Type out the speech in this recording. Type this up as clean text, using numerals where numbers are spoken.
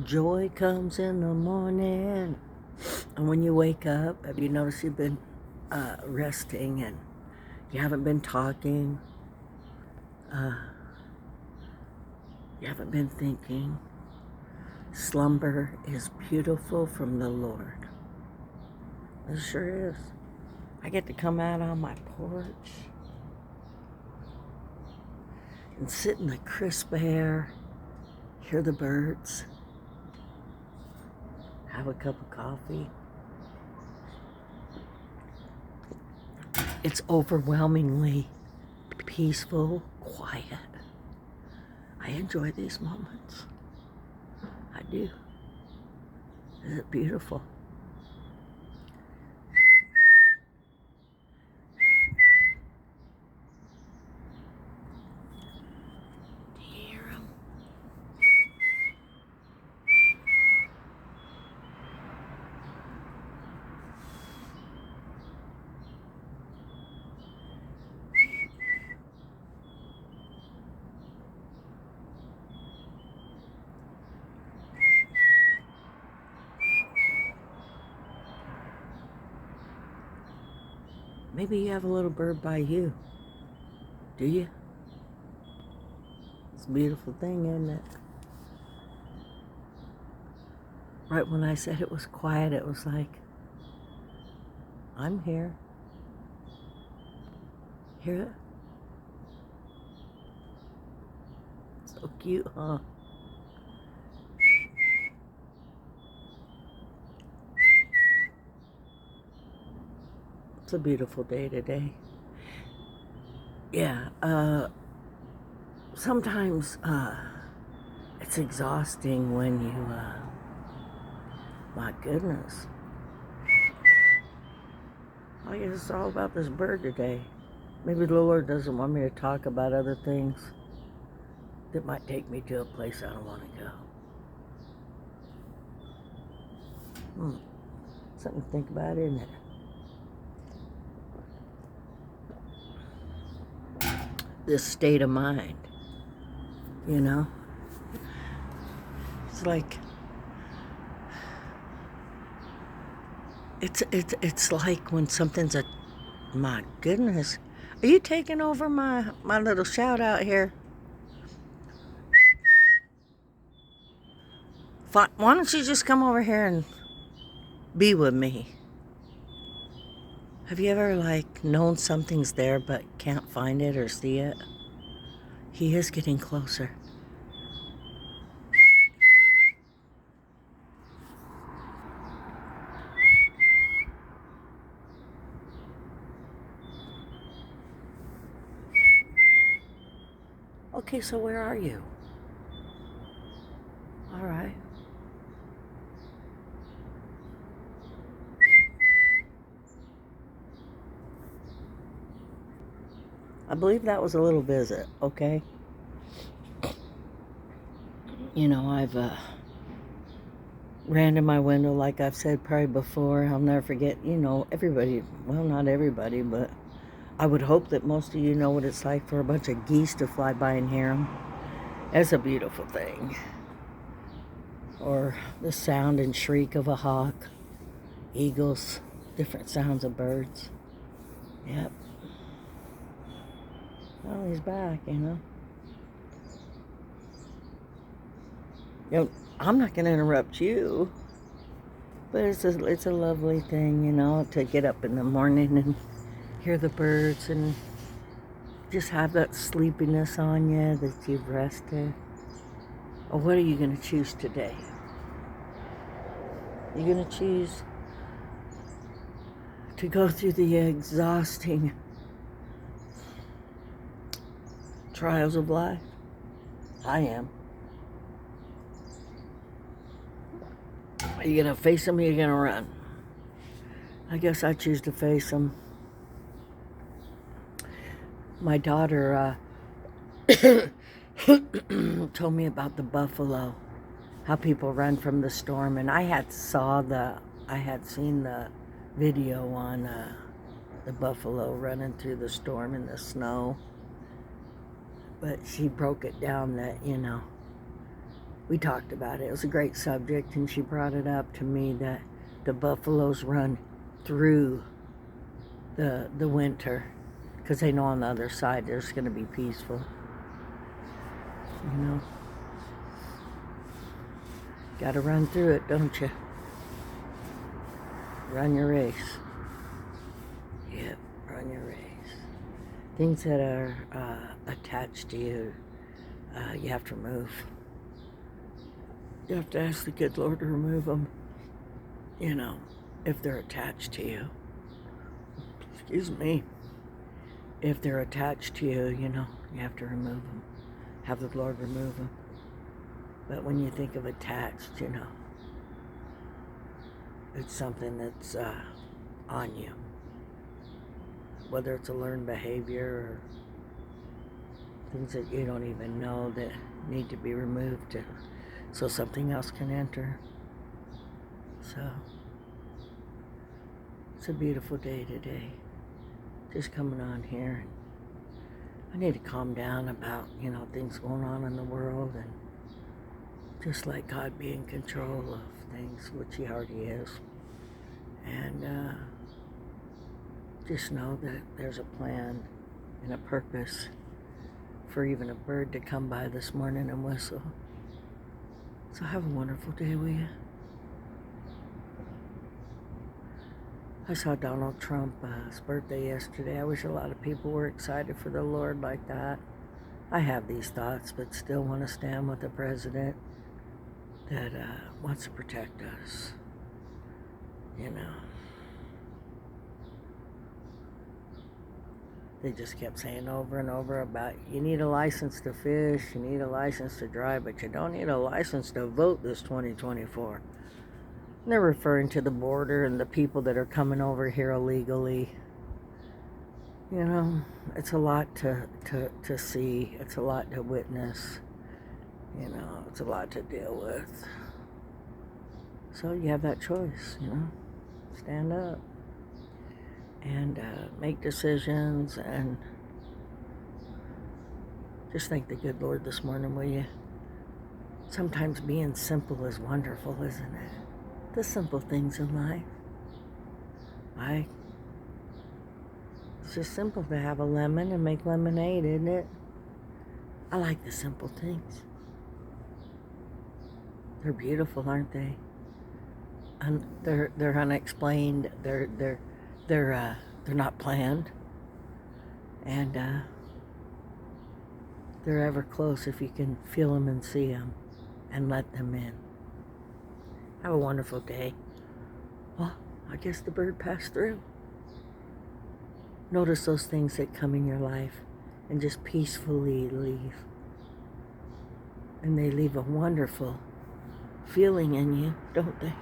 Joy comes in the morning. And when you wake up, have you noticed you've been resting and you haven't been talking? You haven't been thinking? Slumber is beautiful from the Lord. It sure is. I get to come out on my porch and sit in the crisp air, hear the birds, have a cup of coffee. It's overwhelmingly peaceful, quiet. I enjoy these moments. I do. Is it beautiful? Do you hear them? Maybe you have a little bird by you. Do you? It's a beautiful thing, isn't it? Right when I said it was quiet, it was like, I'm here. Hear it? So cute, huh? It's a beautiful day today. Yeah, sometimes it's exhausting when you, my goodness. I guess it's all about this bird today. Maybe the Lord doesn't want me to talk about other things that might take me to a place I don't want to go. Something to think about, isn't it? This state of mind, you know? It's like, it's like when something's my goodness. Are you taking over my little shout out here? Why don't you just come over here and be with me? Have you ever, known something's there but can't find it or see it? He is getting closer. Okay, so where are you? All right. I believe that was a little visit, okay? You know, I've ran to my window, like I've said probably before. I'll never forget, everybody, well, not everybody, but I would hope that most of you know what it's like for a bunch of geese to fly by and hear them. It's a beautiful thing. Or the sound and shriek of a hawk, eagles, different sounds of birds. Yep. Well, he's back, I'm not going to interrupt you, but it's a lovely thing, to get up in the morning and hear the birds and just have that sleepiness on you that you've rested. Or what are you going to choose today? You're going to choose to go through the exhausting trials of life? I am. Are you going to face them or are you going to run? I guess I choose to face them. My daughter told me about the buffalo, how people run from the storm, and I had seen the video on the buffalo running through the storm in the snow, but she broke it down that we talked about it. It was a great subject, and she brought it up to me that the buffaloes run through the winter because they know on the other side there's going to be peaceful. You know, got to run through it, don't you? Run your race. Yep, run your race. Things that are attached to you, you have to remove. You have to ask the good Lord to remove them, you know, if they're attached to you. Excuse me. If they're attached to you, you know, you have to remove them. Have the Lord remove them. But when you think of attached, you know, it's something that's on you. Whether it's a learned behavior or things that you don't even know that need to be removed so something else can enter. So, it's a beautiful day today. Just coming on here. I need to calm down about, you know, things going on in the world and just let God be in control of things, which He already is. And just know that there's a plan and a purpose for even a bird to come by this morning and whistle. So have a wonderful day, will you? I saw Donald Trump's birthday yesterday. I wish a lot of people were excited for the Lord like that. I have these thoughts, but still want to stand with the president that wants to protect us. You know. They just kept saying over and over about you need a license to fish, you need a license to drive, but you don't need a license to vote this 2024. And they're referring to the border and the people that are coming over here illegally. You know, it's a lot to see. It's a lot to witness. You know, it's a lot to deal with. So you have that choice, you know. Stand up. And make decisions and just thank the good Lord this morning, will you? Sometimes being simple is wonderful, isn't it? The simple things in life. It's just simple to have a lemon and make lemonade, isn't it? I like the simple things. They're beautiful, aren't they? And they're unexplained. They're not planned, and they're ever close if you can feel them and see them and let them in. Have a wonderful day. Well, I guess the bird passed through. Notice those things that come in your life and just peacefully leave. And they leave a wonderful feeling in you, don't they?